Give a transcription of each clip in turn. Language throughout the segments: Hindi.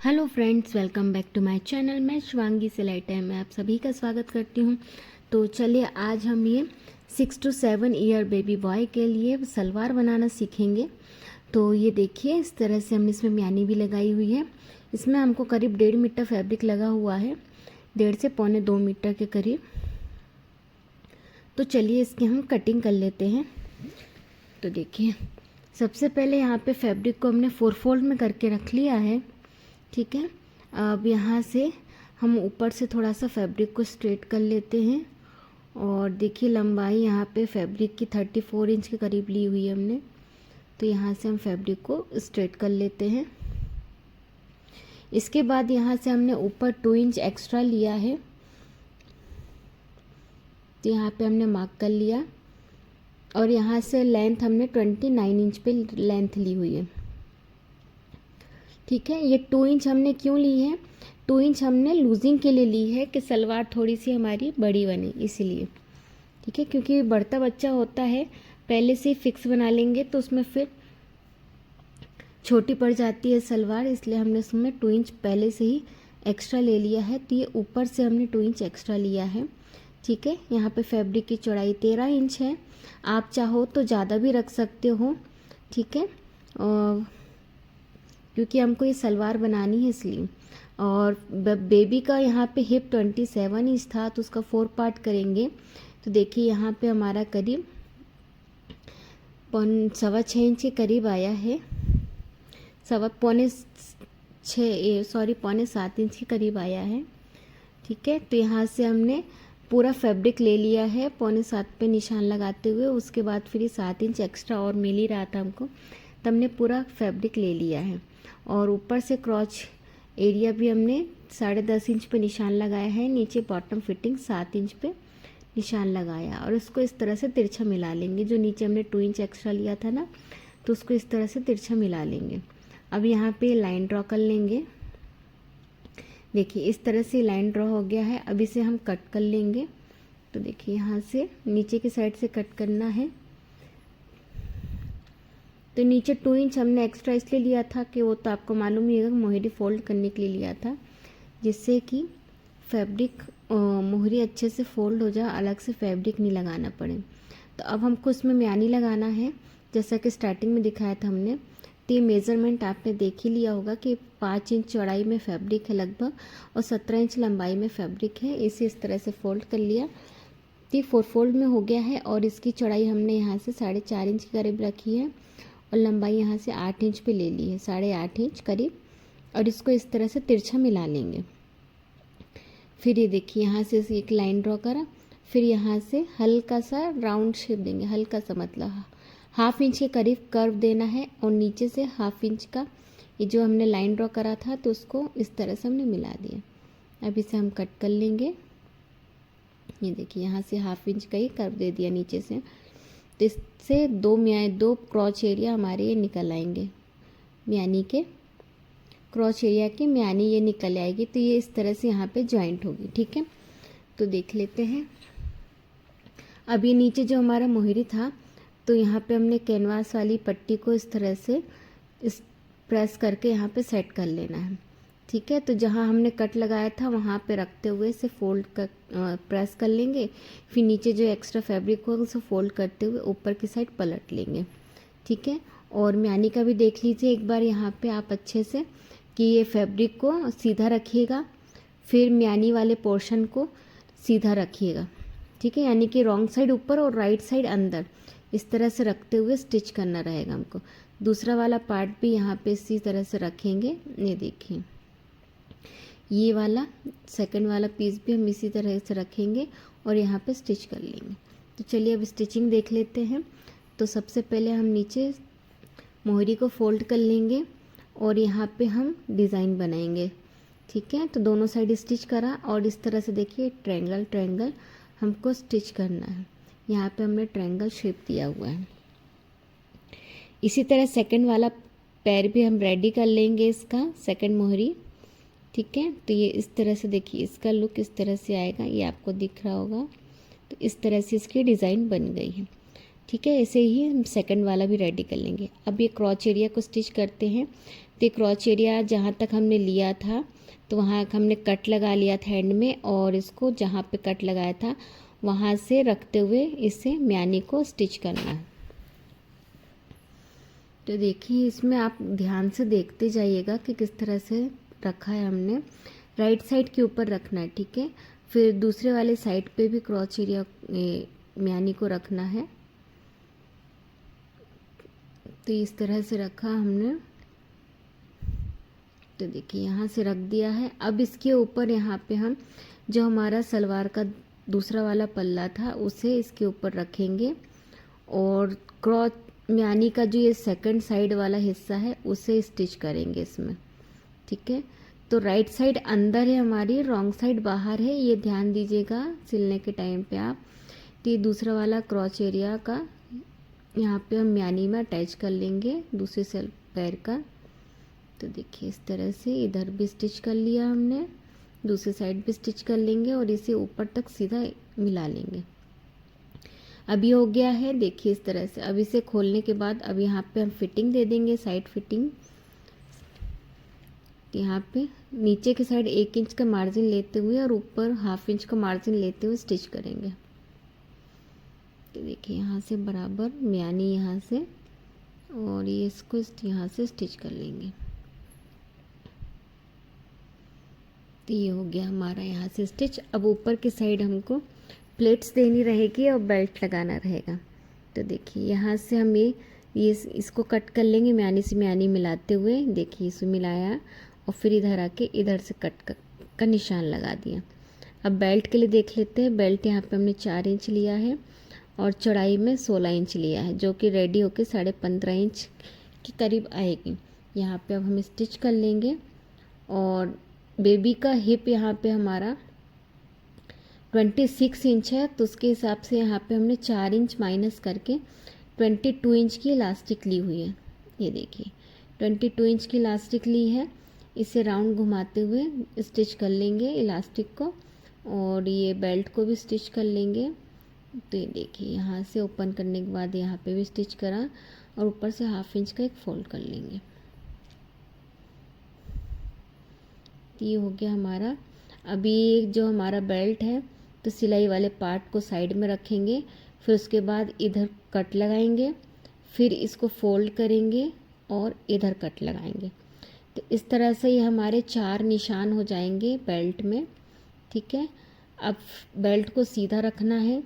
Hello friends, welcome back to my channel. मैं शिवांगी सिलाई टाइम में आप सभी का स्वागत करती हूँ। तो चलिए आज हम ये 6 to 7 ईयर बेबी बॉय के लिए सलवार बनाना सीखेंगे। तो ये देखिए, इस तरह से हमने इसमें म्यानी भी लगाई हुई है। इसमें हमको करीब 1.5 मीटर फैब्रिक लगा हुआ है, 1.5 से 1.25 मीटर के करीब। तो चलिए इसकी हम कटिंग कर लेते हैं। तो देखिए, सबसे पहले यहाँ पे फैब्रिक को हमने 4 फोल्ड में करके रख लिया है। ठीक है, अब यहाँ से हम ऊपर से थोड़ा सा फैब्रिक को स्ट्रेट कर लेते हैं। और देखिए, लंबाई यहाँ पे फैब्रिक की 34 इंच के करीब ली हुई है हमने। तो यहाँ से हम फैब्रिक को स्ट्रेट कर लेते हैं। इसके बाद यहाँ से हमने ऊपर 2 इंच एक्स्ट्रा लिया है, तो यहाँ पे हमने मार्क कर लिया। और यहाँ से लेंथ हमने 29 इंच पे लेंथ ली हुई है। ठीक है, ये 2 इंच हमने क्यों ली है? 2 इंच हमने लूजिंग के लिए ली है कि सलवार थोड़ी सी हमारी बड़ी बने, इसलिए। ठीक है, क्योंकि बढ़ता बच्चा होता है, पहले से ही फिक्स बना लेंगे तो उसमें फिर छोटी पड़ जाती है सलवार, इसलिए हमने उसमें 2 इंच पहले से ही एक्स्ट्रा ले लिया है। तो ये ऊपर से हमने 2 इंच एक्स्ट्रा लिया है। ठीक है, यहाँ पे फैब्रिक की चौड़ाई 13 इंच है। आप चाहो तो ज़्यादा भी रख सकते हो। ठीक है, और क्योंकि हमको ये सलवार बनानी है इसलिए। और बेबी का यहाँ पे हिप 27 इंच था, तो उसका 4 पार्ट करेंगे। तो देखिए, यहाँ पे हमारा करीब 6.25 इंच के करीब आया है। 6.7 इंच के करीब आया है। ठीक है, तो यहाँ से हमने पूरा फैब्रिक ले लिया है 6.25 पे निशान लगाते हुए। उसके बाद फिर ये 7 इंच एक्स्ट्रा और मिल ही रहा था हमको, तो हमने पूरा फैब्रिक ले लिया है। और ऊपर से क्रॉच एरिया भी हमने 10.5 इंच पे निशान लगाया है। नीचे बॉटम फिटिंग 7 इंच पे निशान लगाया, और इसको इस तरह से तिरछा मिला लेंगे। जो नीचे हमने 2 इंच एक्स्ट्रा लिया था ना, तो उसको इस तरह से तिरछा मिला लेंगे। अब यहाँ पे लाइन ड्रॉ कर लेंगे। देखिए, इस तरह से लाइन ड्रॉ हो गया है। अब इसे हम कट कर लेंगे। तो देखिए, यहाँ से नीचे की साइड से कट करना है। तो नीचे 2 इंच हमने एक्स्ट्रा इसलिए लिया था कि वो तो आपको मालूम ही है, मोहरी फोल्ड करने के लिए लिया था, जिससे कि फैब्रिक मोहरी अच्छे से फोल्ड हो जाए, अलग से फैब्रिक नहीं लगाना पड़े। तो अब हमको इसमें म्यानी लगाना है, जैसा कि स्टार्टिंग में दिखाया था हमने। तो ये मेज़रमेंट आपने देख ही लिया होगा कि 5 इंच चौड़ाई में फैब्रिक है लगभग, और 17 इंच लंबाई में फैब्रिक है। इसे इस तरह से फोल्ड कर लिया। तो 4 फोल्ड में हो गया है। और इसकी चौड़ाई हमने यहाँ से 4.5 इंच के करीब रखी है, और लंबाई यहाँ से 8 इंच पे ले ली है, 8.5 इंच करीब। और इसको इस तरह से तिरछा मिला लेंगे। फिर ये देखिए, यहाँ से एक लाइन ड्रॉ करा, फिर यहाँ से हल्का सा राउंड शेप देंगे। हल्का सा मतलब 1/2 इंच के करीब कर्व देना है, और नीचे से 1/2 इंच का ये जो हमने लाइन ड्रॉ करा था, तो उसको इस तरह से हमने मिला दिया। अब इसे हम कट कर लेंगे। ये देखिए, यहाँ से 1/2 इंच का ही कर्व दे दिया नीचे से। तो इससे 2 क्रॉच एरिया हमारे ये निकल आएंगे, म्यानी के क्रॉच एरिया की म्यानी ये निकल आएगी। तो ये इस तरह से यहाँ पे जॉइंट होगी। ठीक है, तो देख लेते हैं। अब ये नीचे जो हमारा मोहरी था, तो यहाँ पे हमने कैनवास वाली पट्टी को इस तरह से प्रेस करके यहाँ पे सेट कर लेना है। ठीक है, तो जहाँ हमने कट लगाया था वहाँ पे रखते हुए इसे फोल्ड कर प्रेस कर लेंगे। फिर नीचे जो एक्स्ट्रा फैब्रिक होगा उसे फोल्ड करते हुए ऊपर की साइड पलट लेंगे। ठीक है, और म्यानी का भी देख लीजिए एक बार यहाँ पे आप अच्छे से, कि ये फैब्रिक को सीधा रखिएगा, फिर म्यानी वाले पोर्शन को सीधा रखिएगा। ठीक है, यानी कि रॉन्ग साइड ऊपर और राइट साइड अंदर, इस तरह से रखते हुए स्टिच करना रहेगा हमको। दूसरा वाला पार्ट भी यहाँ पे इसी तरह से रखेंगे। ये देखिए, ये वाला सेकंड वाला पीस भी हम इसी तरह से रखेंगे और यहाँ पे स्टिच कर लेंगे। तो चलिए अब स्टिचिंग देख लेते हैं। तो सबसे पहले हम नीचे मोहरी को फोल्ड कर लेंगे, और यहाँ पे हम डिज़ाइन बनाएंगे। ठीक है, तो दोनों साइड स्टिच करा, और इस तरह से देखिए ट्रायंगल हमको स्टिच करना है। यहाँ पे हमने ट्रायंगल शेप दिया हुआ है। इसी तरह सेकंड वाला पैर भी हम रेडी कर लेंगे, इसका सेकंड मोहरी। ठीक है, तो ये इस तरह से देखिए, इसका लुक इस तरह से आएगा, ये आपको दिख रहा होगा। तो इस तरह से इसकी डिज़ाइन बन गई है। ठीक है, ऐसे ही हम सेकंड वाला भी रेडी कर लेंगे। अब ये क्रॉच एरिया को स्टिच करते हैं। तो क्रॉच एरिया जहाँ तक हमने लिया था तो वहाँ हमने कट लगा लिया था एंड में, और इसको जहाँ पे कट लगाया था वहाँ से रखते हुए इसे म्यानी को स्टिच करना है। तो देखिए इसमें आप ध्यान से देखते जाइएगा कि किस तरह से रखा है हमने। राइट साइड के ऊपर रखना है, ठीक है। फिर दूसरे वाले साइड पे भी क्रॉच एरिया म्यानी को रखना है। तो इस तरह से रखा हमने। तो देखिए यहाँ से रख दिया है। अब इसके ऊपर यहाँ पे हम जो हमारा सलवार का दूसरा वाला पल्ला था उसे इसके ऊपर रखेंगे, और क्रॉच म्यानी का जो ये सेकंड साइड वाला हिस्सा है उसे स्टिच करेंगे इसमें, ठीक है। तो राइट साइड अंदर है हमारी, रॉन्ग साइड बाहर है, ये ध्यान दीजिएगा सिलने के टाइम पे आप। तो ये दूसरा वाला क्रॉच एरिया का यहाँ पे हम म्यानी में अटैच कर लेंगे दूसरे सेल पैर का। तो देखिए इस तरह से इधर भी स्टिच कर लिया हमने, दूसरी साइड भी स्टिच कर लेंगे और इसे ऊपर तक सीधा मिला लेंगे। अब ये हो गया है, देखिए इस तरह से। अब इसे खोलने के बाद अब यहाँ पे हम फिटिंग दे देंगे, साइड फिटिंग। यहाँ पे नीचे के साइड 1 इंच का मार्जिन लेते हुए और ऊपर 1/2 इंच का मार्जिन लेते हुए स्टिच करेंगे। तो देखिए यहाँ से बराबर म्यानी यहाँ से, और ये इसको यहाँ से स्टिच कर लेंगे। तो ये हो गया हमारा यहाँ से स्टिच। अब ऊपर की साइड हमको प्लेट्स देनी रहेगी और बेल्ट लगाना रहेगा। तो देखिए यहाँ से हम ये इसको कट कर लेंगे म्यानी से म्यानी मिलाते हुए। देखिए इसे मिलाया और फिर इधर आके इधर से कट का निशान लगा दिया। अब बेल्ट के लिए देख लेते हैं। बेल्ट यहाँ पे हमने 4 इंच लिया है और चौड़ाई में 16 इंच लिया है, जो कि रेडी होके 15.5 इंच के करीब आएगी। यहाँ पे अब हम स्टिच कर लेंगे। और बेबी का हिप यहाँ पे हमारा 26 इंच है, तो उसके हिसाब से यहाँ पे हमने 4 इंच माइनस करके 22 इंच की इलास्टिक ली हुई है। ये देखिए 22 इंच की इलास्टिक ली है। इसे राउंड घुमाते हुए स्टिच कर लेंगे इलास्टिक को, और ये बेल्ट को भी स्टिच कर लेंगे। तो ये देखिए यहाँ से ओपन करने के बाद यहाँ पे भी स्टिच करा और ऊपर से 1/2 इंच का एक फोल्ड कर लेंगे। ये हो गया हमारा। अभी जो हमारा बेल्ट है तो सिलाई वाले पार्ट को साइड में रखेंगे, फिर उसके बाद इधर कट लगाएंगे, फिर इसको फोल्ड करेंगे और इधर कट लगाएंगे। तो इस तरह से ये हमारे 4 निशान हो जाएंगे बेल्ट में, ठीक है। अब बेल्ट को सीधा रखना है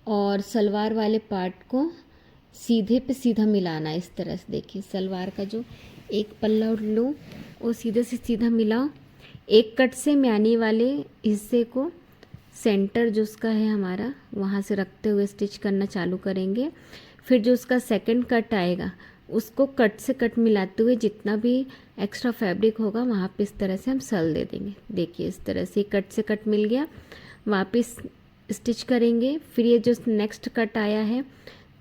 और सलवार वाले पार्ट को सीधे पे सीधा मिलाना है। इस तरह से देखिए सलवार का जो एक पल्ला लो और सीधे से सीधा मिलाओ। एक कट से म्यानी वाले हिस्से को सेंटर जो उसका है हमारा वहाँ से रखते हुए स्टिच करना चालू करेंगे। फिर जो उसका सेकंड कट आएगा उसको कट से कट मिलाते हुए जितना भी एक्स्ट्रा फैब्रिक होगा वहाँ पे इस तरह से हम सल दे देंगे। देखिए इस तरह से कट से कट मिल गया, वापस स्टिच करेंगे। फिर ये जो नेक्स्ट कट आया है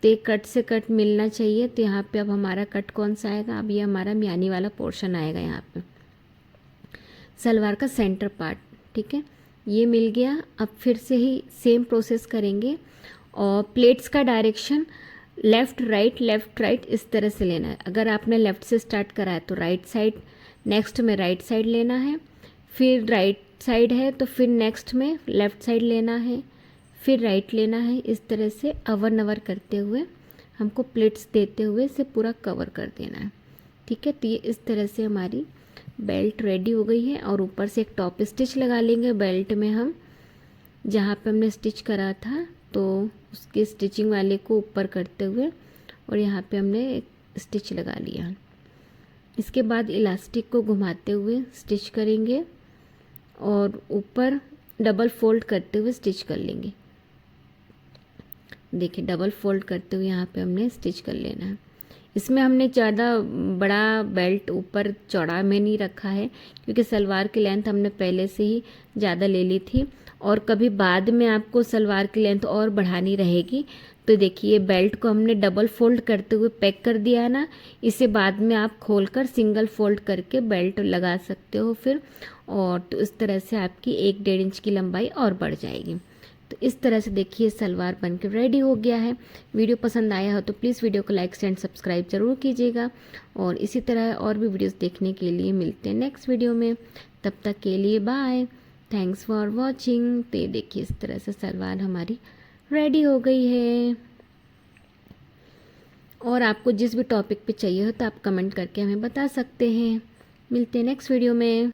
तो कट से कट मिलना चाहिए। तो यहाँ पे अब हमारा कट कौन सा आएगा, अब ये हमारा म्यानी वाला पोर्शन आएगा यहाँ पे, सलवार का सेंटर पार्ट, ठीक है। ये मिल गया। अब फिर से ही सेम प्रोसेस करेंगे और प्लेट्स का डायरेक्शन लेफ़्ट राइट इस तरह से लेना है। अगर आपने लेफ़्ट से स्टार्ट करा है तो राइट साइड, नेक्स्ट में राइट साइड लेना है, फिर राइट साइड है तो फिर नेक्स्ट में लेफ़्ट साइड लेना है, फिर राइट लेना है। इस तरह से अवर नवर करते हुए हमको प्लेट्स देते हुए इसे पूरा कवर कर देना है, ठीक है। तो ये इस तरह से हमारी बेल्ट रेडी हो गई है। और ऊपर से एक टॉप स्टिच लगा लेंगे बेल्ट में हम, जहाँ पे हमने स्टिच करा था तो उसके स्टिचिंग वाले को ऊपर करते हुए, और यहाँ पे हमने एक स्टिच लगा लिया। इसके बाद इलास्टिक को घुमाते हुए स्टिच करेंगे और ऊपर डबल फोल्ड करते हुए स्टिच कर लेंगे। देखिए डबल फोल्ड करते हुए यहाँ पे हमने स्टिच कर लेना है। इसमें हमने ज़्यादा बड़ा बेल्ट ऊपर चौड़ा में नहीं रखा है, क्योंकि सलवार की लेंथ हमने पहले से ही ज़्यादा ले ली थी और कभी बाद में आपको सलवार की लेंथ और बढ़ानी रहेगी। तो देखिए बेल्ट को हमने डबल फोल्ड करते हुए पैक कर दिया है ना, इसे बाद में आप खोलकर सिंगल फोल्ड करके बेल्ट लगा सकते हो फिर, और तो इस तरह से आपकी 1-1.5 इंच की लंबाई और बढ़ जाएगी। तो इस तरह से देखिए सलवार बन के रेडी हो गया है। वीडियो पसंद आया हो तो प्लीज़ वीडियो को लाइक एंड सब्सक्राइब जरूर कीजिएगा, और इसी तरह और भी वीडियोस देखने के लिए मिलते हैं नेक्स्ट वीडियो में। तब तक के लिए बाय, थैंक्स फॉर वॉचिंग। तो ये देखिए इस तरह से सलवार हमारी रेडी हो गई है। और आपको जिस भी टॉपिक पे चाहिए हो तो आप कमेंट करके हमें बता सकते हैं। मिलते हैं नेक्स्ट वीडियो में।